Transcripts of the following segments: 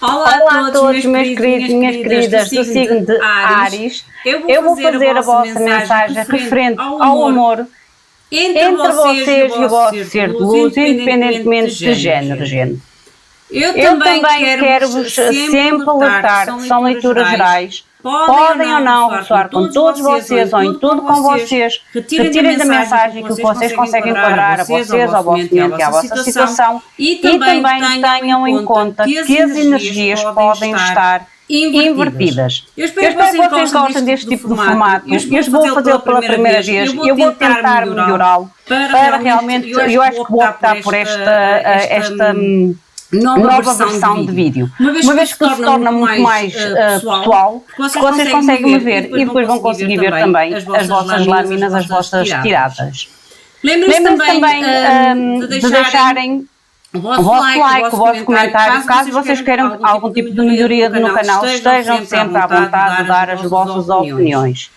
Olá a todos, meus queridos, minhas queridas do signo de Áries. Eu vou fazer a vossa mensagem referente ao amor entre vocês e o vosso ser de luz, independentemente de género. Eu também quero-vos sempre alertar que são leituras gerais, podem ou não ressoar com todos vocês ou em tudo com vocês. Retirem da mensagem que vocês conseguem enquadrar a vocês, ao vosso mente e à vossa situação, e também tenham em conta que as energias podem estar invertidas. Eu espero que vocês gostem deste tipo de formato. Eu vou fazê-lo pela primeira vez e eu vou tentar melhorá-lo para realmente, eu acho que vou optar por esta nova versão de vídeo, uma vez que se torna muito mais pessoal, vocês conseguem me ver e depois vão conseguir ver também as vossas lâminas, as vossas tiradas. Lembrem-se também de deixarem o vosso like, o vosso comentário, caso vocês queiram algum tipo de melhoria no canal, estejam sempre à vontade de dar as vossas opiniões.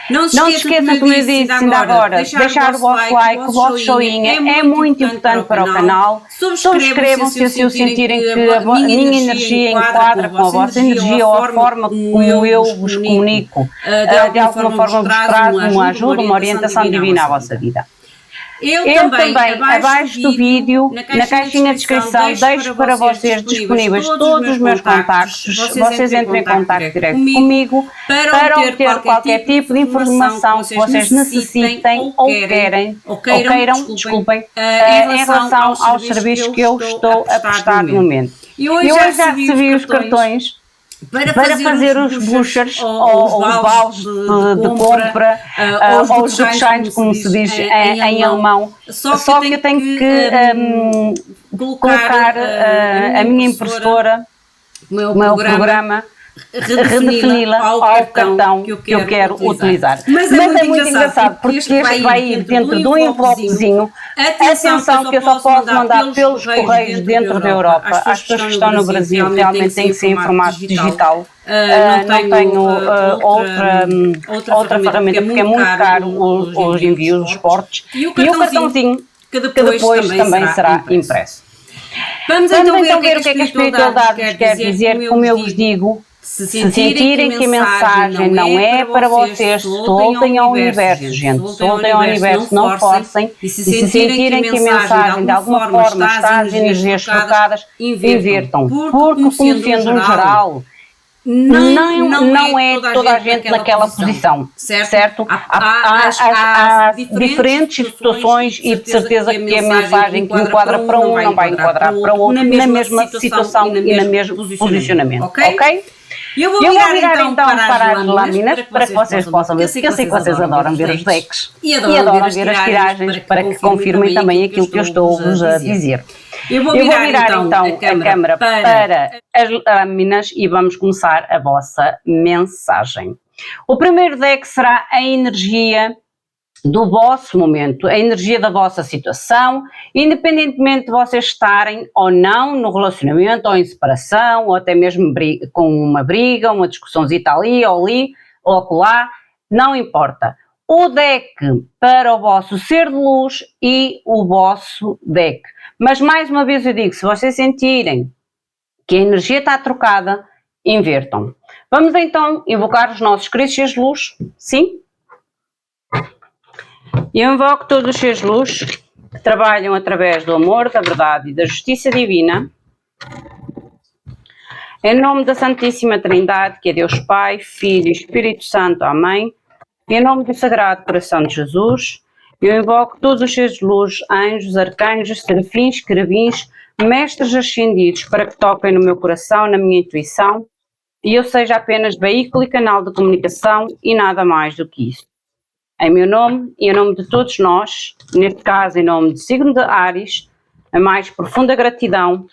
Não se esqueçam, como eu disse ainda agora, deixar o vosso like, o vosso joinha, é muito importante para o canal. Subscrevam se assim o sentirem que a minha energia enquadra com a vossa energia ou a forma como eu vos comunico, de alguma forma vos traz uma ajuda, uma orientação divina à vossa vida. Eu também, abaixo do vídeo, na caixinha de descrição, deixo para vocês disponíveis todos os meus contactos. Vocês entrem em contacto direto comigo para obter qualquer tipo de informação que vocês necessitem ou queiram, em relação aos serviços que eu estou a prestar no momento. E hoje já recebi os cartões para fazer os boosters ou os vales de compra ou os gutscheins, como se diz em alemão, só que eu tenho que colocar a minha impressora, o meu programa, redefini-la ao cartão que eu quero utilizar. Mas é muito engraçado porque este vai ir dentro de um envelopezinho. Atenção que eu só posso mandar pelos correios dentro da Europa. As pessoas que estão no Brasil realmente têm que ser em formato digital. Não tenho outra ferramenta porque é muito caro os envios, os portes. E o cartãozinho que depois também será impresso. Vamos então ver o que é que a espiritualidade vos quer dizer. Como eu vos digo, se sentirem que a mensagem não é para vocês, soltem ao universo, gente. Soltem ao universo, não forcem. E se sentirem que a mensagem de alguma forma está as energias trocadas, invertam. Porque, como sendo um geral, não é toda a gente naquela posição, certo? Há diferentes situações e de certeza que a mensagem que enquadra para um não vai enquadrar para o outro na mesma situação e no mesmo posicionamento, ok? Eu vou virar então para as lâminas para que vocês possam ver, porque eu sei que vocês adoram ver os decks e adoram ver as tiragens para que confirmem também aquilo que eu estou-vos a dizer. Eu vou virar então a câmera para as lâminas e vamos começar a vossa mensagem. O primeiro deck será a energia do vosso momento, a energia da vossa situação, independentemente de vocês estarem ou não no relacionamento, ou em separação, ou até mesmo com uma briga, uma discussãozita ali ou acolá, não importa. O deck para o vosso ser de luz e o vosso deck. Mas mais uma vez eu digo, se vocês sentirem que a energia está trocada, invertam. Vamos então invocar os nossos queridos seres de luz, sim? Eu invoco todos os seres de luz que trabalham através do amor, da verdade e da justiça divina. Em nome da Santíssima Trindade, que é Deus Pai, Filho e Espírito Santo. Amém. Em nome do Sagrado Coração de Jesus, eu invoco todos os seres de luz, anjos, arcanjos, serafins, querubins, mestres ascendidos, para que toquem no meu coração, na minha intuição, e eu seja apenas veículo e canal de comunicação e nada mais do que isso. Em meu nome e em nome de todos nós, neste caso em nome do signo de Áries, a mais profunda gratidão,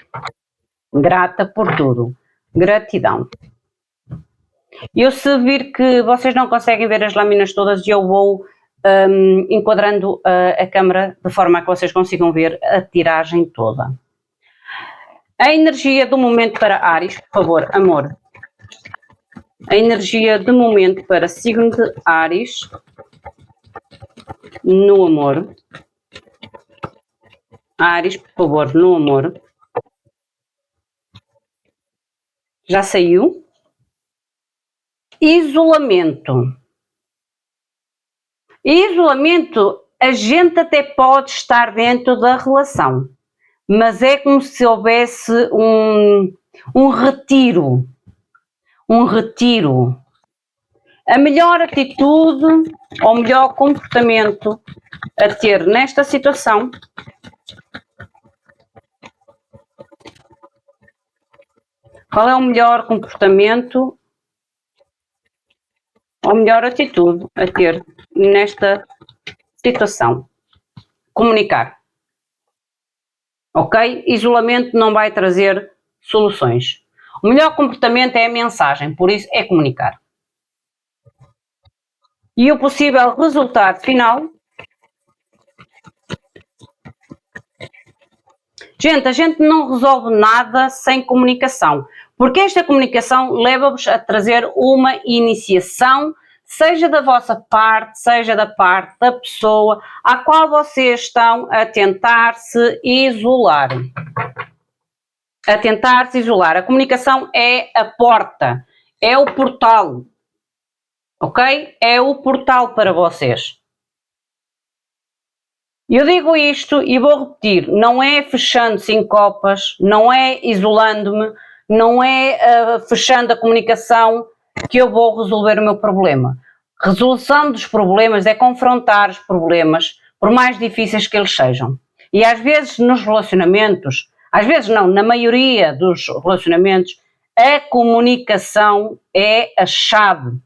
grata por tudo. Gratidão. Eu, se vir que vocês não conseguem ver as lâminas todas, eu vou enquadrando a câmera de forma a que vocês consigam ver a tiragem toda. A energia do momento para Áries, por favor, amor. A energia do momento para signo de Áries, no amor. Áries, por favor, no amor. Já saiu. Isolamento. Isolamento, a gente até pode estar dentro da relação, mas é como se houvesse um retiro. Um retiro. A melhor atitude ou melhor comportamento a ter nesta situação qual é o melhor comportamento ou melhor atitude a ter nesta situação? Comunicar. Ok? Isolamento não vai trazer soluções. O melhor comportamento é a mensagem, por isso é comunicar. E o possível resultado final. Gente, a gente não resolve nada sem comunicação, porque esta comunicação leva-vos a trazer uma iniciação, seja da vossa parte, seja da parte da pessoa à qual vocês estão a tentar se isolar. A tentar se isolar. A comunicação é a porta, é o portal, ok? É o portal para vocês. Eu digo isto e vou repetir, não é fechando-se em copas, não é isolando-me, não é fechando a comunicação que eu vou resolver o meu problema. Resolução dos problemas é confrontar os problemas, por mais difíceis que eles sejam. E às vezes nos relacionamentos, às vezes não, na maioria dos relacionamentos, a comunicação é a chave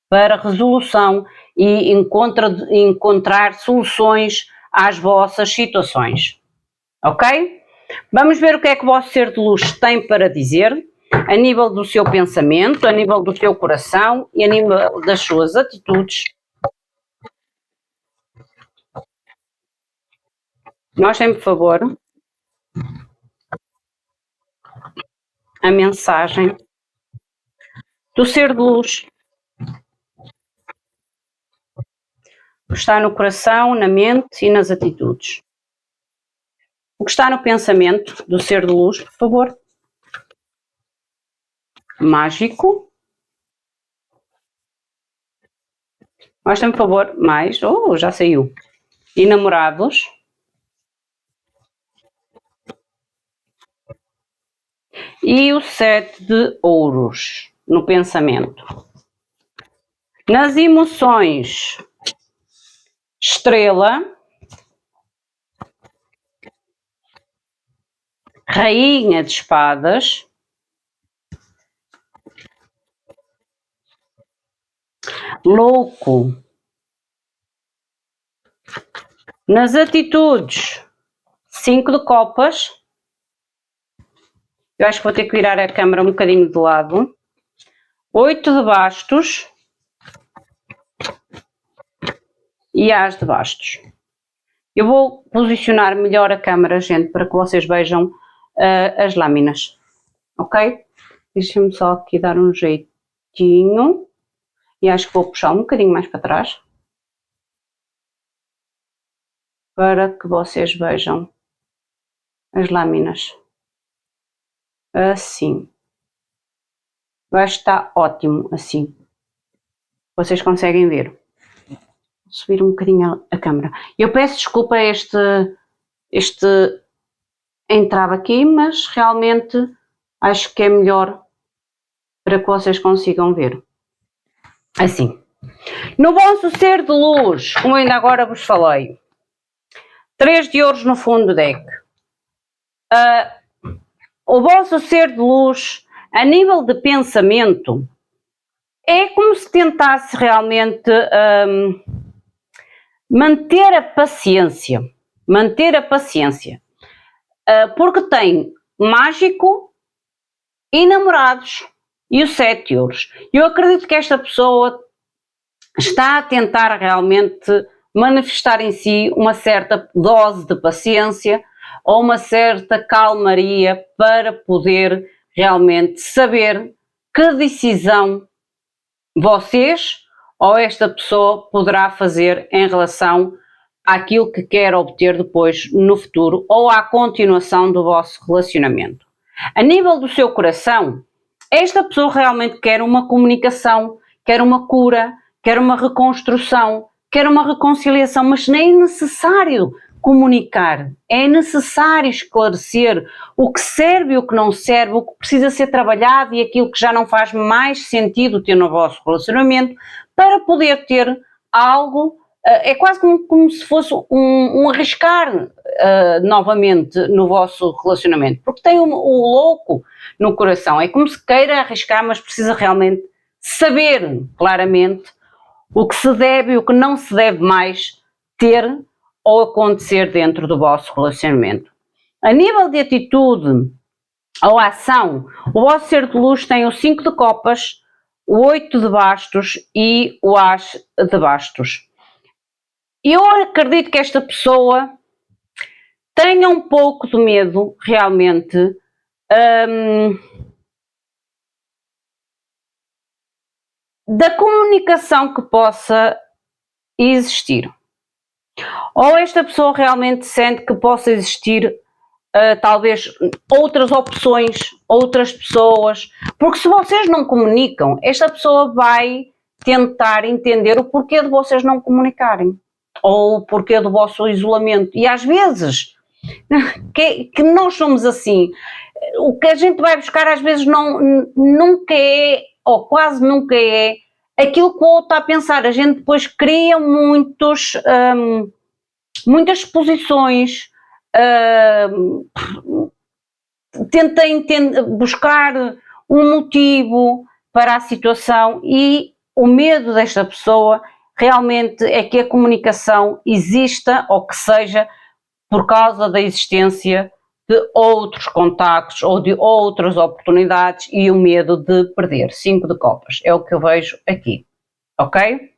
para resolução e encontrar soluções às vossas situações. Ok? Vamos ver o que é que o vosso ser de luz tem para dizer a nível do seu pensamento, a nível do seu coração e a nível das suas atitudes. Mostrem, por favor, a mensagem do ser de luz. O que está no coração, na mente e nas atitudes. O que está no pensamento do ser de luz, por favor. Mágico. Mostrem, por favor, mais. Oh, já saiu. E namorados. E o 7 de ouros no pensamento. Nas emoções, estrela, rainha de espadas, louco. Nas atitudes, 5 de copas. Eu acho que vou ter que virar a câmera um bocadinho de lado. 8 de bastos. E as de bastos. Eu vou posicionar melhor a câmera, gente, para que vocês vejam as lâminas. Ok? Deixem-me só aqui dar um jeitinho. E acho que vou puxar um bocadinho mais para trás. Para que vocês vejam as lâminas. Assim. Eu acho que está ótimo assim. Vocês conseguem ver. Vou subir um bocadinho a câmera. Eu peço desculpa este entrave aqui, mas realmente acho que é melhor para que vocês consigam ver. Assim. No vosso ser de luz, como ainda agora vos falei, 3 de ouros no fundo do deck. O vosso ser de luz, a nível de pensamento, é como se tentasse realmente manter a paciência. Manter a paciência. Porque tem mágico e namorados e o 7 de ouros. Eu acredito que esta pessoa está a tentar realmente manifestar em si uma certa dose de paciência ou uma certa calmaria para poder realmente saber que decisão vocês ou esta pessoa poderá fazer em relação àquilo que quer obter depois no futuro ou à continuação do vosso relacionamento. A nível do seu coração, esta pessoa realmente quer uma comunicação, quer uma cura, quer uma reconstrução, quer uma reconciliação, mas nem é necessário comunicar, é necessário esclarecer o que serve e o que não serve, o que precisa ser trabalhado e aquilo que já não faz mais sentido ter no vosso relacionamento, para poder ter algo, é quase como se fosse um arriscar novamente no vosso relacionamento, porque tem o louco no coração, é como se queira arriscar, mas precisa realmente saber claramente o que se deve e o que não se deve mais ter ou acontecer dentro do vosso relacionamento. A nível de atitude ou ação, o vosso ser de luz tem o 5 de copas, o 8 de bastos e o as de bastos. Eu acredito que esta pessoa tenha um pouco de medo, realmente, da comunicação que possa existir. Ou esta pessoa realmente sente que possa existir talvez outras opções, outras pessoas, porque se vocês não comunicam, esta pessoa vai tentar entender o porquê de vocês não comunicarem, ou o porquê do vosso isolamento, e às vezes que nós somos assim, o que a gente vai buscar às vezes nunca é, ou quase nunca é, aquilo que o outro está a pensar. A gente depois cria muitas exposições, tenta buscar um motivo para a situação, e o medo desta pessoa realmente é que a comunicação exista, ou que seja por causa da existência de outros contactos ou de outras oportunidades, e o medo de perder. 5 de copas, é o que eu vejo aqui, ok?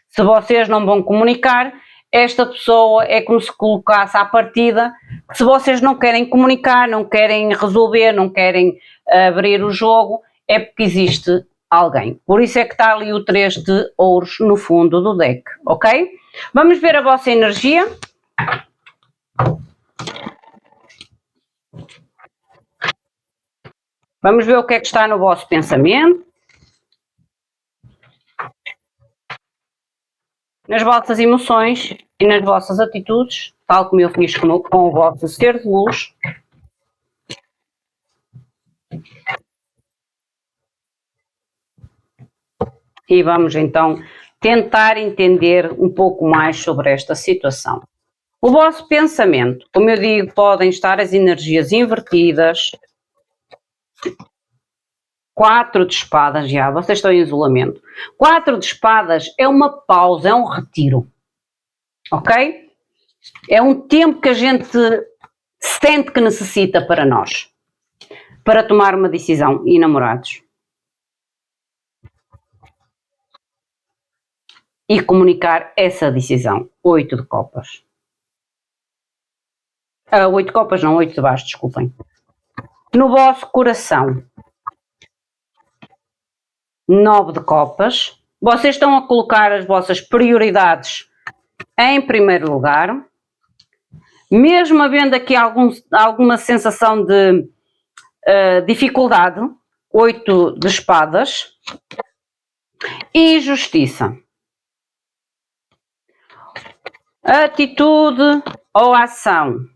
Se vocês não vão comunicar, esta pessoa é como se colocasse à partida que se vocês não querem comunicar, não querem resolver, não querem abrir o jogo, é porque existe alguém. Por isso é que está ali o 3 de ouros no fundo do deck, ok? Vamos ver a vossa energia. Vamos ver o que é que está no vosso pensamento, nas vossas emoções e nas vossas atitudes, tal como eu fiz com o vosso ser de luz. E vamos então tentar entender um pouco mais sobre esta situação. O vosso pensamento, como eu digo, podem estar as energias invertidas. 4 de espadas, já, vocês estão em isolamento. 4 de espadas é uma pausa, é um retiro, ok? É um tempo que a gente sente que necessita para nós, para tomar uma decisão, e namorados. E comunicar essa decisão. 8 de copas. 8 de copas não, 8 de bastos, desculpem. No vosso coração, 9 de copas. Vocês estão a colocar as vossas prioridades em primeiro lugar, mesmo havendo aqui alguma sensação de dificuldade. 8 de espadas. E justiça. Atitude ou ação.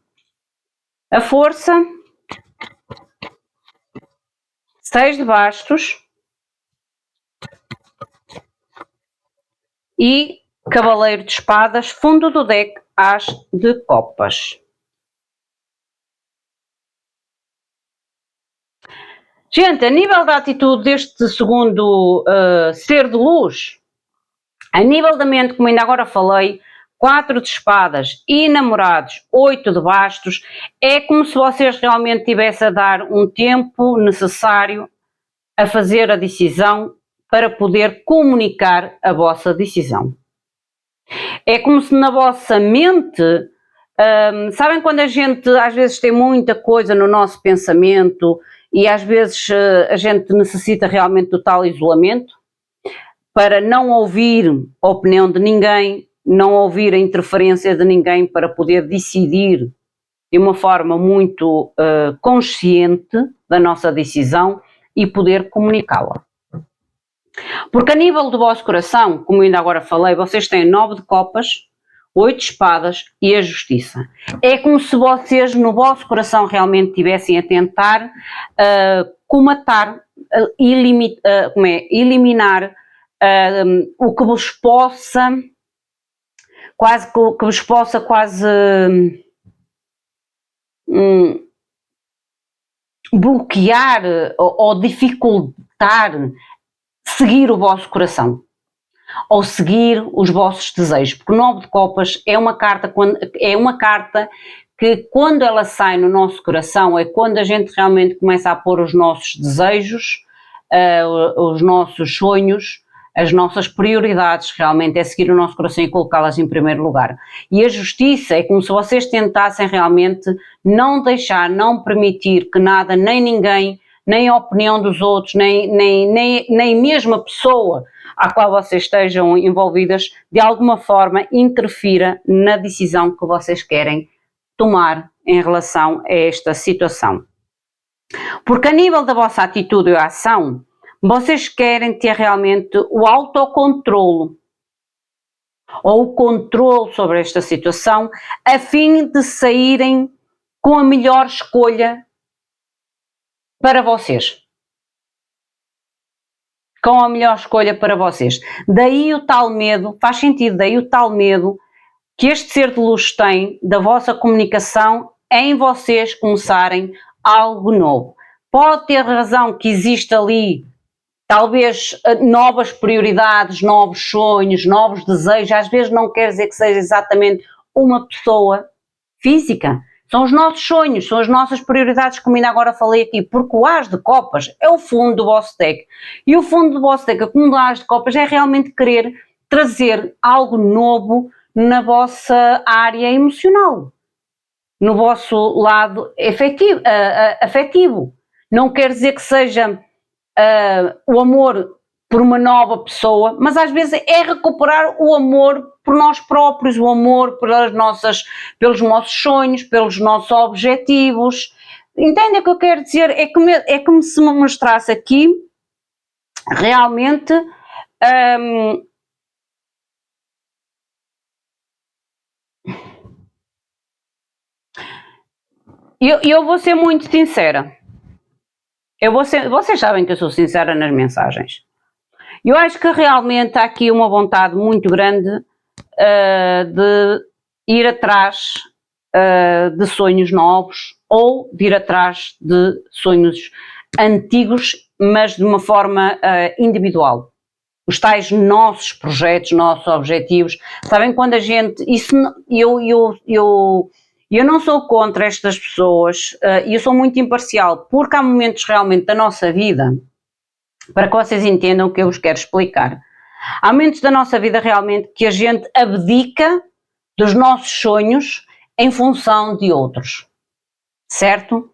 A força. 6 de bastos. E cavaleiro de espadas, fundo do deck, as de copas. Gente, a nível da atitude deste segundo ser de luz, a nível da mente, como ainda agora falei, 4 de espadas e namorados, 8 de bastos, é como se vocês realmente tivessem a dar um tempo necessário a fazer a decisão para poder comunicar a vossa decisão. É como se na vossa mente, sabem quando a gente às vezes tem muita coisa no nosso pensamento e às vezes a gente necessita realmente do tal isolamento para não ouvir a opinião de ninguém, não ouvir a interferência de ninguém, para poder decidir de uma forma muito consciente da nossa decisão e poder comunicá-la. Porque a nível do vosso coração, como ainda agora falei, vocês têm 9 de copas, 8 de espadas e a justiça. É como se vocês no vosso coração realmente estivessem a tentar comatar, eliminar o que vos possa bloquear ou dificultar seguir o vosso coração ou seguir os vossos desejos, porque o 9 de copas é uma carta que quando ela sai no nosso coração é quando a gente realmente começa a pôr os nossos desejos, os nossos sonhos, as nossas prioridades, realmente é seguir o nosso coração e colocá-las em primeiro lugar. E a justiça é como se vocês tentassem realmente não deixar, não permitir que nada, nem ninguém, nem a opinião dos outros, nem mesmo a pessoa à qual vocês estejam envolvidas, de alguma forma interfira na decisão que vocês querem tomar em relação a esta situação. Porque a nível da vossa atitude e ação, vocês querem ter realmente o autocontrolo ou o controle sobre esta situação a fim de saírem com a melhor escolha para vocês. Com a melhor escolha para vocês. Daí o tal medo, faz sentido, daí o tal medo que este ser de luz tem da vossa comunicação em vocês começarem algo novo. Pode ter razão que existe ali talvez novas prioridades, novos sonhos, novos desejos, às vezes não quer dizer que seja exatamente uma pessoa física. São os nossos sonhos, são as nossas prioridades, como ainda agora falei aqui, porque o As de Copas é o fundo do vosso deck. E o fundo do vosso deck, como o As de Copas, é realmente querer trazer algo novo na vossa área emocional, no vosso lado afetivo. Não quer dizer que seja o amor por uma nova pessoa, mas às vezes é recuperar o amor por nós próprios, o amor pelos nossos sonhos, pelos nossos objetivos. Entende o que eu quero dizer? É como se me mostrasse aqui realmente eu vou ser muito sincera. Vocês sabem que eu sou sincera nas mensagens. Eu acho que realmente há aqui uma vontade muito grande de ir atrás de sonhos novos ou de ir atrás de sonhos antigos, mas de uma forma individual. Os tais nossos projetos, nossos objetivos. Sabem quando a gente... Eu não sou contra estas pessoas e eu sou muito imparcial, porque há momentos realmente da nossa vida, para que vocês entendam o que eu vos quero explicar, há momentos da nossa vida realmente que a gente abdica dos nossos sonhos em função de outros, certo?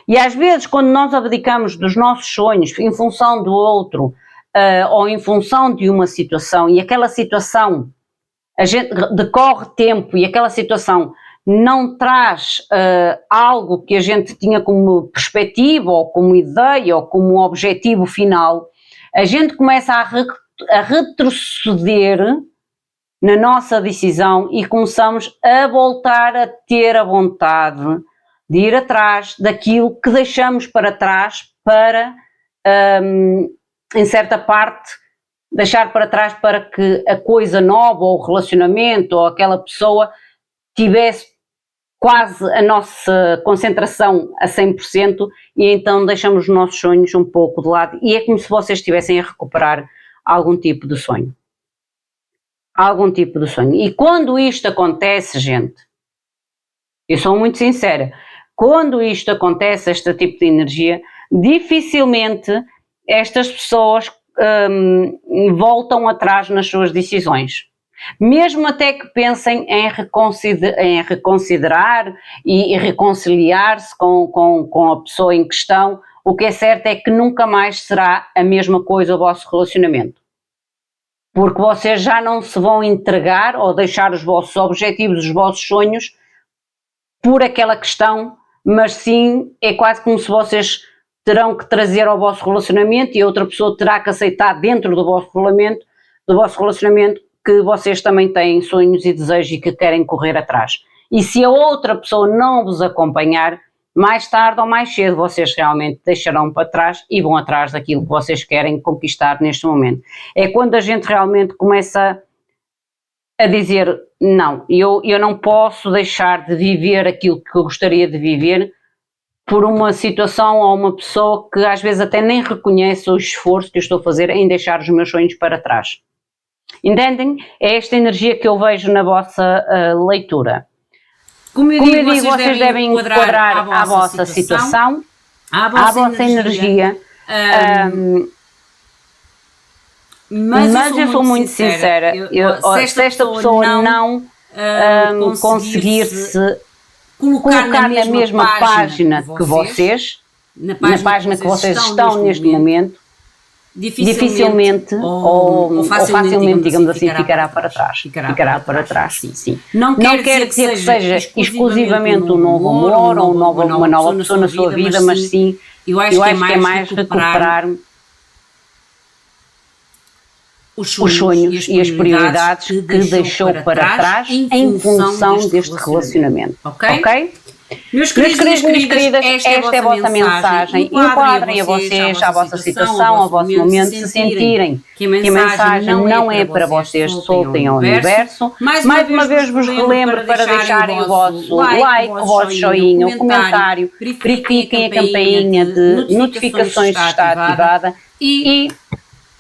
E às vezes quando nós abdicamos dos nossos sonhos em função do outro ou em função de uma situação e aquela situação, a gente decorre tempo e aquela situação não traz algo que a gente tinha como perspectiva ou como ideia ou como objetivo final, a gente começa a retroceder na nossa decisão e começamos a voltar a ter a vontade de ir atrás daquilo que deixamos para trás para, em certa parte, deixar para trás para que a coisa nova ou o relacionamento ou aquela pessoa tivesse quase a nossa concentração a 100% e então deixamos os nossos sonhos um pouco de lado e é como se vocês estivessem a recuperar algum tipo de sonho. Algum tipo de sonho. E quando isto acontece, gente, eu sou muito sincera, quando isto acontece, este tipo de energia, dificilmente estas pessoas voltam atrás nas suas decisões. Mesmo até que pensem em reconsiderar e reconciliar-se com a pessoa em questão, o que é certo é que nunca mais será a mesma coisa o vosso relacionamento. Porque vocês já não se vão entregar ou deixar os vossos objetivos, os vossos sonhos por aquela questão, mas sim é quase como se vocês terão que trazer ao vosso relacionamento e a outra pessoa terá que aceitar dentro do vosso relacionamento que vocês também têm sonhos e desejos e que querem correr atrás. E se a outra pessoa não vos acompanhar, mais tarde ou mais cedo vocês realmente deixarão para trás e vão atrás daquilo que vocês querem conquistar neste momento. É quando a gente realmente começa a dizer, não, eu não posso deixar de viver aquilo que eu gostaria de viver por uma situação ou uma pessoa que às vezes até nem reconhece o esforço que eu estou a fazer em deixar os meus sonhos para trás. Entendem? É esta energia que eu vejo na vossa leitura. Como eu digo, vocês devem enquadrar à vossa situação, à vossa energia. Mas eu sou muito sincera, se esta pessoa não conseguir-se colocar na mesma página que vocês, na página que vocês estão neste momento, dificilmente ou facilmente, digamos assim, ficará para trás. Ficará para trás, sim. Não quer dizer que seja exclusivamente um novo amor ou uma nova pessoa na sua vida, mas sim, eu acho que é mais recuperar os sonhos e as prioridades que deixou para trás em função deste relacionamento. Ok? Meus queridos, minhas queridas, esta é a vossa mensagem. Enquadrem a vocês, à vossa situação, ao vosso momento, se sentirem que a mensagem não é para vocês, soltem ao universo. Mais uma vez vos relembro para deixarem o vosso like, o vosso joinha, o comentário, verifiquem a campainha de notificações se está ativada e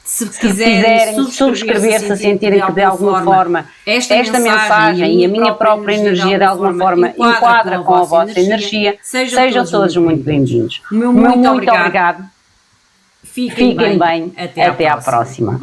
se quiserem subscrever, se sentirem que de alguma forma esta mensagem e a minha própria energia de alguma forma enquadra com a vossa energia, sejam todos muito bem-vindos. Muito obrigado. Fiquem bem. Até à próxima.